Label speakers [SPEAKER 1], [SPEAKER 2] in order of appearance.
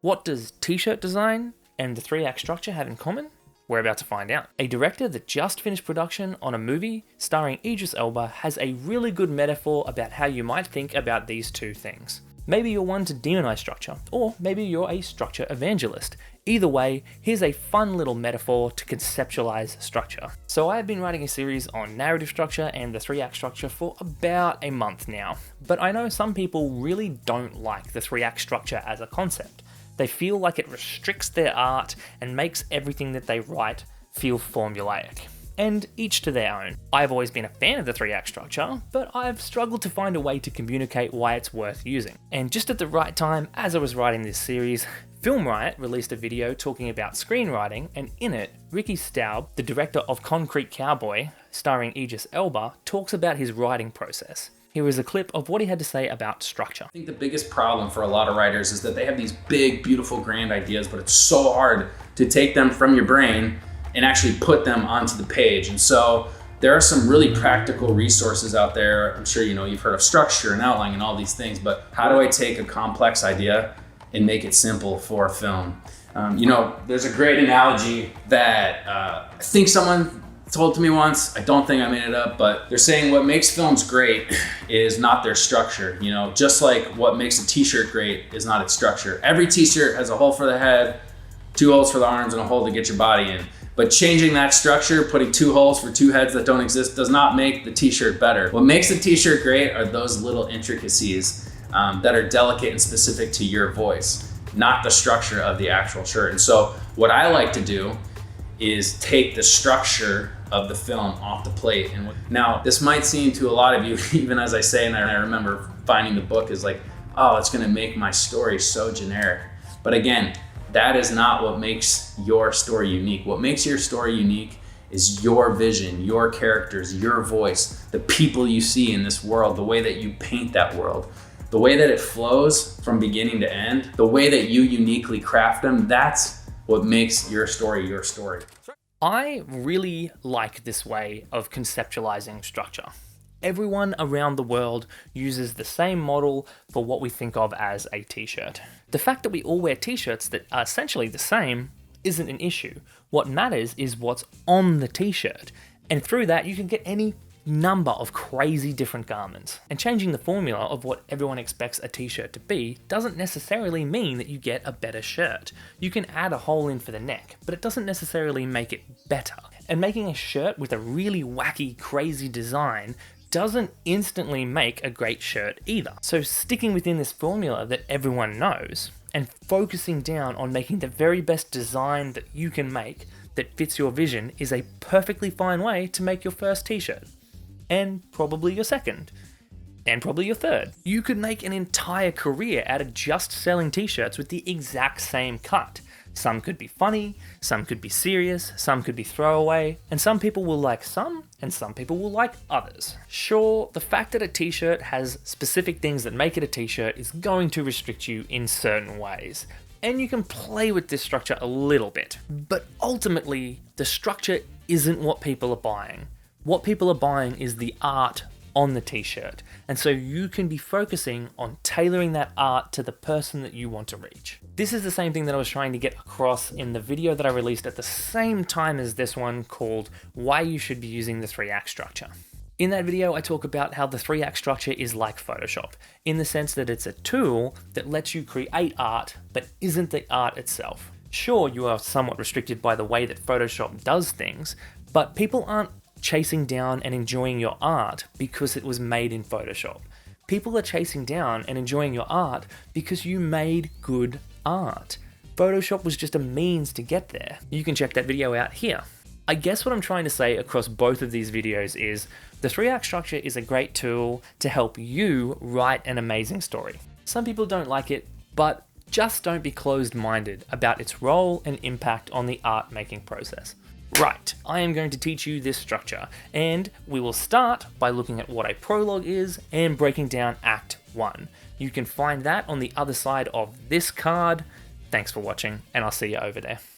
[SPEAKER 1] What does t-shirt design and the 3-act structure have in common? We're about to find out. A director that just finished production on a movie starring Idris Elba has a really good metaphor about how you might think about these two things. Maybe you're one to demonize structure, or maybe you're a structure evangelist. Either way, here's a fun little metaphor to conceptualize structure. So I've been writing a series on narrative structure and the 3-act structure for about a month now, but I know some people really don't like the 3-act structure as a concept. They feel like it restricts their art and makes everything that they write feel formulaic. And each to their own. I've always been a fan of the 3-act structure, but I've struggled to find a way to communicate why it's worth using. And just at the right time, as I was writing this series, Film Riot released a video talking about screenwriting, and in it, Ricky Staub, the director of Concrete Cowboy, starring Idris Elba, talks about his writing process. Here is a clip of what he had to say about structure.
[SPEAKER 2] I think the biggest problem for a lot of writers is that they have these big, beautiful, grand ideas, but it's so hard to take them from your brain and actually put them onto the page. And so there are some really practical resources out there. I'm sure you've heard of structure and outline and all these things, but how do I take a complex idea and make it simple for a film? There's a great analogy that I think someone told to me once. I don't think I made it up, but they're saying what makes films great is not their structure. Just like what makes a t-shirt great is not its structure. Every t-shirt has a hole for the head, 2 holes for the arms, and a hole to get your body in. But changing that structure, putting 2 holes for 2 heads that don't exist, does not make the t-shirt better. What makes the t-shirt great are those little intricacies that are delicate and specific to your voice, not the structure of the actual shirt. And so what I like to do is take the structure of the film off the plate. And now this might seem to a lot of you, even as I say, and I remember finding the book, is like, oh, it's gonna make my story so generic. But again, that is not what makes your story unique. What makes your story unique is your vision, your characters, your voice, the people you see in this world, the way that you paint that world, the way that it flows from beginning to end, the way that you uniquely craft them. That's what makes your story your story.
[SPEAKER 1] I really like this way of conceptualizing structure. Everyone around the world uses the same model for what we think of as a t-shirt. The fact that we all wear t-shirts that are essentially the same isn't an issue. What matters is what's on the t-shirt, and through that you can get any number of crazy different garments. And changing the formula of what everyone expects a t-shirt to be doesn't necessarily mean that you get a better shirt. You can add a hole in for the neck, but it doesn't necessarily make it better. And making a shirt with a really wacky, crazy design doesn't instantly make a great shirt either. So sticking within this formula that everyone knows and focusing down on making the very best design that you can make that fits your vision is a perfectly fine way to make your first t-shirt. And probably your second. And probably your third. You could make an entire career out of just selling t-shirts with the exact same cut. Some could be funny, some could be serious, some could be throwaway, and some people will like some, and some people will like others. Sure, the fact that a t-shirt has specific things that make it a t-shirt is going to restrict you in certain ways, and you can play with this structure a little bit. But ultimately, the structure isn't what people are buying. What people are buying is the art on the t-shirt, and so you can be focusing on tailoring that art to the person that you want to reach. This is the same thing that I was trying to get across in the video that I released at the same time as this one called Why You Should Be Using the 3-Act Structure. In that video, I talk about how the 3-act structure is like Photoshop, in the sense that it's a tool that lets you create art, but isn't the art itself. Sure, you are somewhat restricted by the way that Photoshop does things, but people aren't chasing down and enjoying your art because it was made in Photoshop. People are chasing down and enjoying your art because you made good art. Photoshop was just a means to get there. You can check that video out here. I guess what I'm trying to say across both of these videos is the 3-act structure is a great tool to help you write an amazing story. Some people don't like it, but just don't be closed-minded about its role and impact on the art making process. Right, I am going to teach you this structure, and we will start by looking at what a prologue is and breaking down Act 1. You can find that on the other side of this card. Thanks for watching, and I'll see you over there.